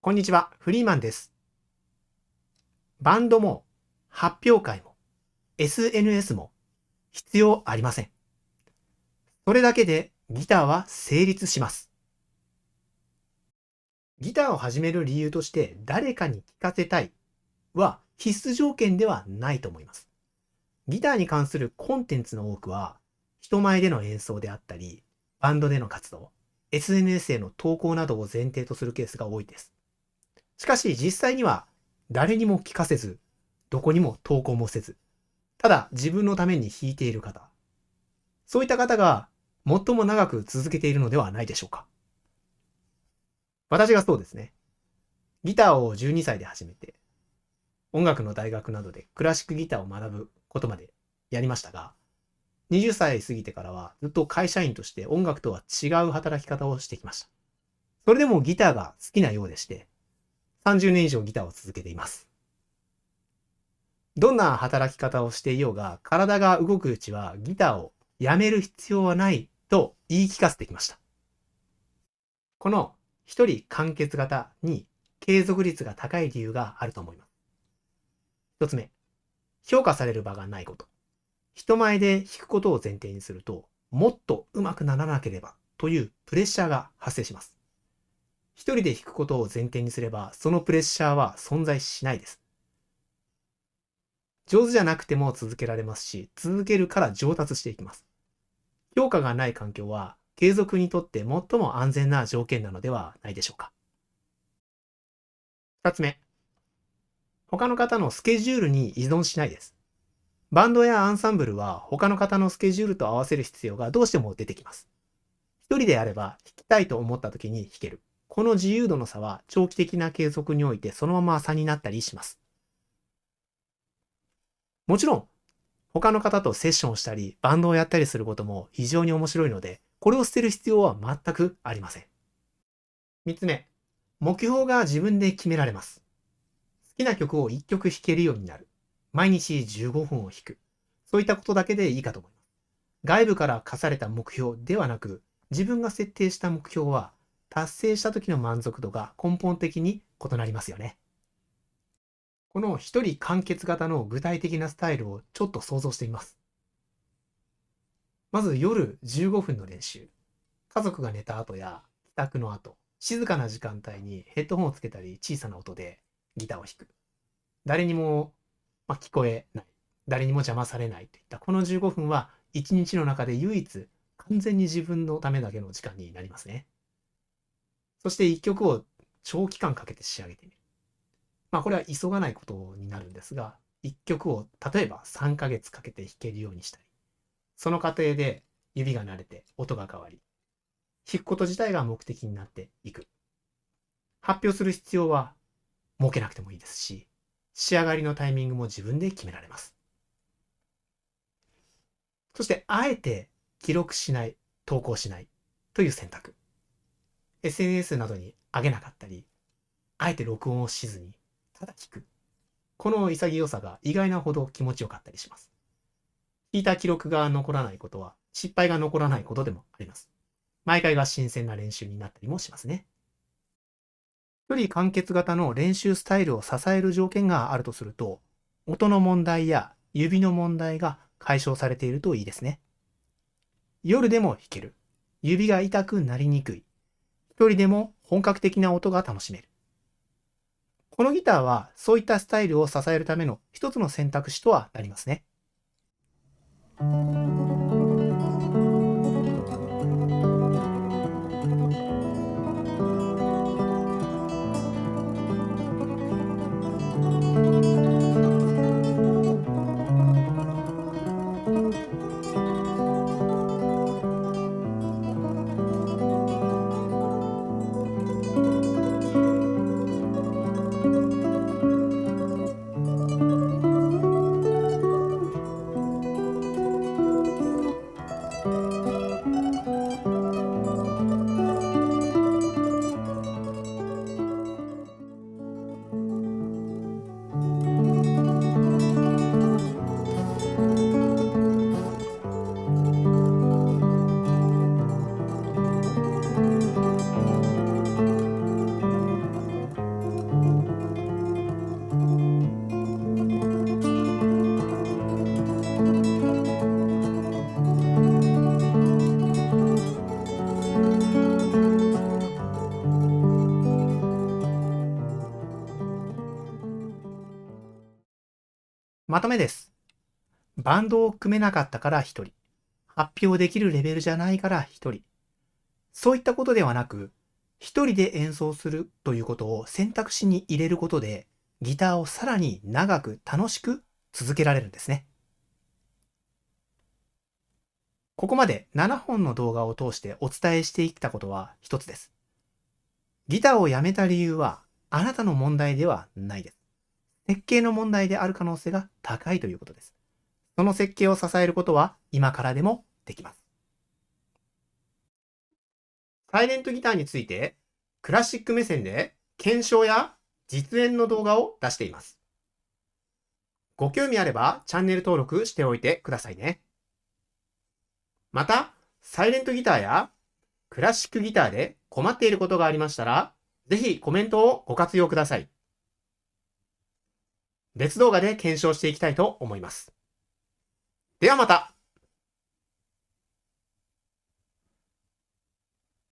こんにちは、フリーマンです。バンドも発表会も SNS も必要ありません。それだけでギターは成立します。ギターを始める理由として誰かに聴かせたいは必須条件ではないと思います。ギターに関するコンテンツの多くは人前での演奏であったり、バンドでの活動、SNS への投稿などを前提とするケースが多いです。しかし実際には誰にも聞かせず、どこにも投稿もせず、ただ自分のために弾いている方、そういった方が最も長く続けているのではないでしょうか。私がそうですね。ギターを12歳で始めて、音楽の大学などでクラシックギターを学ぶことまでやりましたが、20歳過ぎてからはずっと会社員として音楽とは違う働き方をしてきました。それでもギターが好きなようでして、30年以上ギターを続けています。どんな働き方をしていようが、体が動くうちはギターをやめる必要はないと言い聞かせてきました。この一人完結型に継続率が高い理由があると思います。一つ目、評価される場がないこと。人前で弾くことを前提にすると、もっと上手くならなければというプレッシャーが発生します。一人で弾くことを前提にすれば、そのプレッシャーは存在しないです。上手じゃなくても続けられますし、続けるから上達していきます。評価がない環境は、継続にとって最も安全な条件なのではないでしょうか。二つ目、他の方のスケジュールに依存しないです。バンドやアンサンブルは他の方のスケジュールと合わせる必要がどうしても出てきます。一人であれば弾きたいと思った時に弾ける。この自由度の差は長期的な継続においてそのまま差になったりします。もちろん、他の方とセッションをしたり、バンドをやったりすることも非常に面白いので、これを捨てる必要は全くありません。三つ目、目標が自分で決められます。好きな曲を一曲弾けるようになる。毎日15分を弾く。そういったことだけでいいかと思います。外部から課された目標ではなく、自分が設定した目標は、達成した時の満足度が根本的に異なりますよね。この一人完結型の具体的なスタイルをちょっと想像してみます。まず夜15分の練習。家族が寝た後や帰宅の後、静かな時間帯にヘッドホンをつけたり小さな音でギターを弾く。誰にも、聞こえない。誰にも邪魔されないといったこの15分は一日の中で唯一完全に自分のためだけの時間になりますね。そして一曲を長期間かけて仕上げてみる。これは急がないことになるんですが、一曲を例えば3ヶ月かけて弾けるようにしたり、その過程で指が慣れて音が変わり、弾くこと自体が目的になっていく。発表する必要は設けなくてもいいですし、仕上がりのタイミングも自分で決められます。そして、あえて記録しない、投稿しないという選択。SNS などに上げなかったり、あえて録音をしずに、ただ聞く。この潔さが意外なほど気持ちよかったりします。聞いた記録が残らないことは、失敗が残らないことでもあります。毎回が新鮮な練習になったりもしますね。一人完結型の練習スタイルを支える条件があるとすると、音の問題や指の問題が解消されているといいですね。夜でも弾ける。指が痛くなりにくい。一人でも本格的な音が楽しめる。このギターはそういったスタイルを支えるための一つの選択肢とはなりますね。まとめです。バンドを組めなかったから一人。発表できるレベルじゃないから一人。そういったことではなく、一人で演奏するということを選択肢に入れることで、ギターをさらに長く楽しく続けられるんですね。ここまで7本の動画を通してお伝えしてきたことは一つです。ギターをやめた理由はあなたの問題ではないです。設計の問題である可能性が高いということです。その設計を支えることは今からでもできます。サイレントギターについてクラシック目線で検証や実演の動画を出しています。ご興味あればチャンネル登録しておいてくださいね。また、サイレントギターやクラシックギターで困っていることがありましたら、ぜひコメントをご活用ください。別動画で検証していきたいと思います。ではまた。